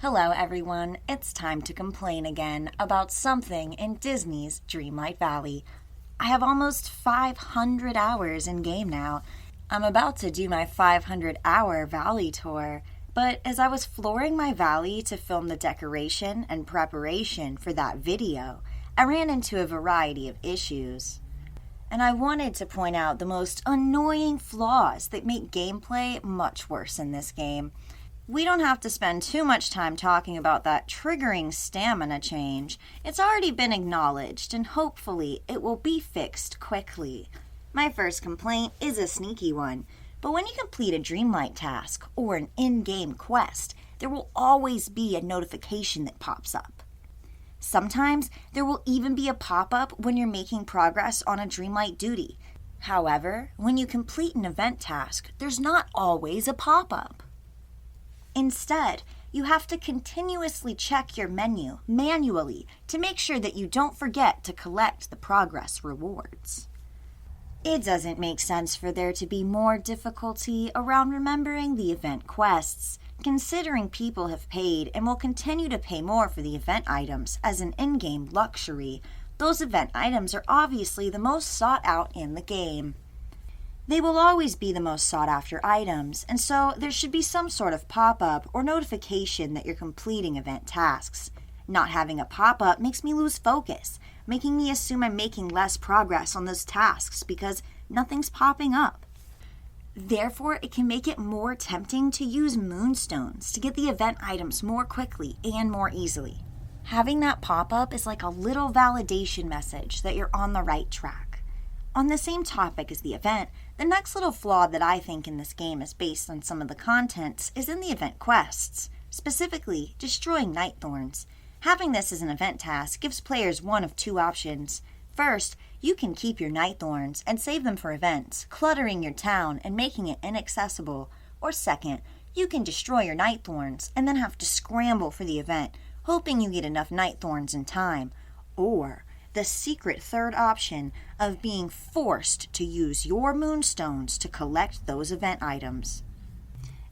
Hello everyone, it's time to complain again about something in Disney's Dreamlight Valley. I have almost 500 hours in game now. I'm about to do my 500-hour valley tour, but as I was flooring my valley to film the decoration and preparation for that video, I ran into a variety of issues. And I wanted to point out the most annoying flaws that make gameplay much worse in this game. We don't have to spend too much time talking about that triggering stamina change. It's already been acknowledged, and hopefully it will be fixed quickly. My first complaint is a sneaky one, but when you complete a Dreamlight task or an in-game quest, there will always be a notification that pops up. Sometimes there will even be a pop-up when you're making progress on a Dreamlight duty. However, when you complete an event task, there's not always a pop-up. Instead, you have to continuously check your menu manually to make sure that you don't forget to collect the progress rewards. It doesn't make sense for there to be more difficulty around remembering the event quests, considering people have paid and will continue to pay more for the event items as an in-game luxury. Those event items are obviously the most sought out in the game. They will always be the most sought after items, and so there should be some sort of pop-up or notification that you're completing event tasks. Not having a pop-up makes me lose focus, making me assume I'm making less progress on those tasks because nothing's popping up. Therefore, it can make it more tempting to use moonstones to get the event items more quickly and more easily. Having that pop-up is like a little validation message that you're on the right track. On the same topic as the event, the next little flaw that I think in this game is based on some of the contents is in the event quests, specifically destroying night thorns. Having this as an event task gives players one of two options. First, you can keep your night thorns and save them for events, cluttering your town and making it inaccessible. Or second, you can destroy your night thorns and then have to scramble for the event, hoping you get enough night thorns in time. Or the secret third option of being forced to use your moonstones to collect those event items.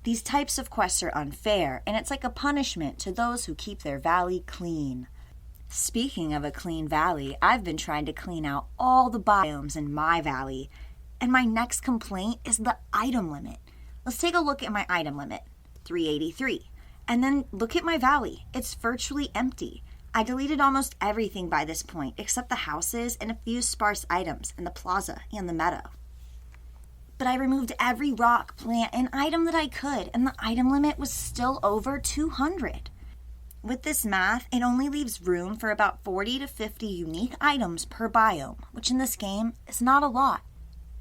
These types of quests are unfair, and it's like a punishment to those who keep their valley clean. Speaking of a clean valley, I've been trying to clean out all the biomes in my valley, and my next complaint is the item limit. Let's take a look at my item limit, 383, and then look at my valley. It's virtually empty. I deleted almost everything by this point except the houses and a few sparse items in the plaza and the meadow. But I removed every rock, plant, and item that I could, and the item limit was still over 200. With this math, it only leaves room for about 40 to 50 unique items per biome, which in this game is not a lot.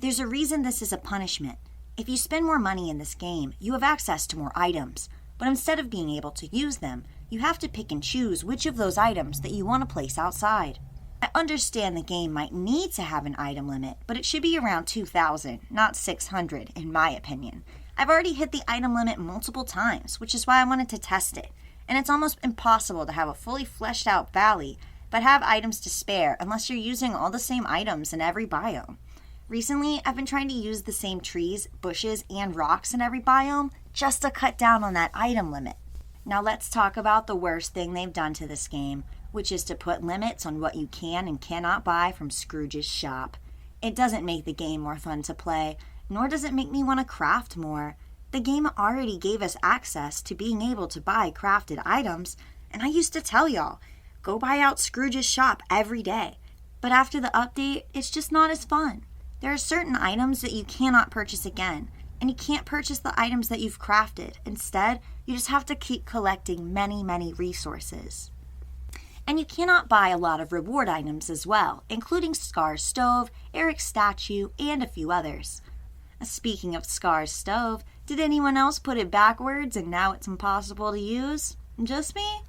There's a reason this is a punishment. If you spend more money in this game, you have access to more items, but instead of being able to use them, you have to pick and choose which of those items that you want to place outside. I understand the game might need to have an item limit, but it should be around 2,000, not 600 in my opinion. I've already hit the item limit multiple times, which is why I wanted to test it. And it's almost impossible to have a fully fleshed out valley, but have items to spare unless you're using all the same items in every biome. Recently, I've been trying to use the same trees, bushes, and rocks in every biome just to cut down on that item limit. Now let's talk about the worst thing they've done to this game, which is to put limits on what you can and cannot buy from Scrooge's shop. It doesn't make the game more fun to play, nor does it make me want to craft more. The game already gave us access to being able to buy crafted items, and I used to tell y'all, go buy out Scrooge's shop every day. But after the update, it's just not as fun. There are certain items that you cannot purchase again, and you can't purchase the items that you've crafted. Instead, you just have to keep collecting many resources. And you cannot buy a lot of reward items as well, including Scar's stove, Eric's statue, and a few others. Speaking of Scar's stove, did anyone else put it backwards and now it's impossible to use? Just me?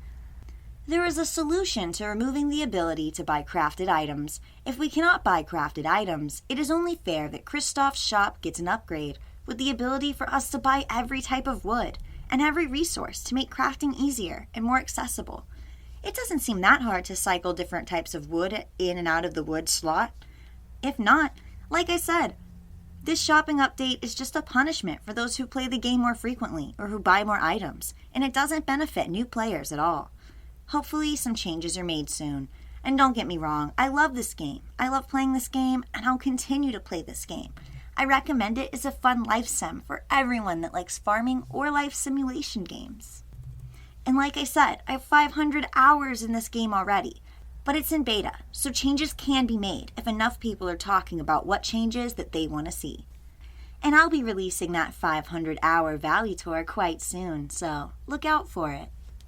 There is a solution to removing the ability to buy crafted items. If we cannot buy crafted items, it is only fair that Kristoff's shop gets an upgrade with the ability for us to buy every type of wood and every resource to make crafting easier and more accessible. It doesn't seem that hard to cycle different types of wood in and out of the wood slot. If not, like I said, This shopping update is just a punishment for those who play the game more frequently or who buy more items, and it doesn't benefit new players at all. Hopefully some changes are made soon. And don't get me wrong, I love this game. I love playing this game, and I'll continue to play this game. I recommend it as a fun life sim for everyone that likes farming or life simulation games. And like I said, I have 500 hours in this game already. But it's in beta, so changes can be made if enough people are talking about what changes that they want to see. And I'll be releasing that 500-hour Valley tour quite soon, so look out for it.